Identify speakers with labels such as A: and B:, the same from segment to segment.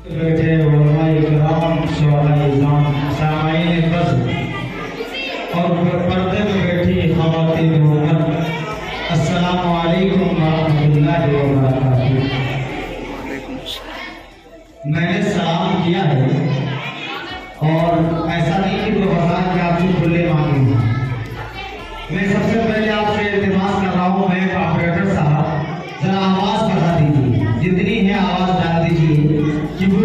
A: बैठे उलमाए किराम शुहदाए-ए-इज़ाम सामाईन बज़्म और पर्दे में बैठी ख़वातीन उम्मत, अस्सलामु अलैकुम व रहमतुल्लाहि व बरकातुहू। मैंने सलाम किया है और ऐसा नहीं कि प्रोफेसर के आपसे खुले मांगे। मैं सबसे पहले आपसे इल्तिमास कर रहा हूँ, मैं ऑपरेटर साहब जरा आवाज़ बढ़ा दीजिए, जितनी है आवाज़ डाल दीजिए कि वो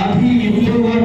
A: अभी यूट्यूबर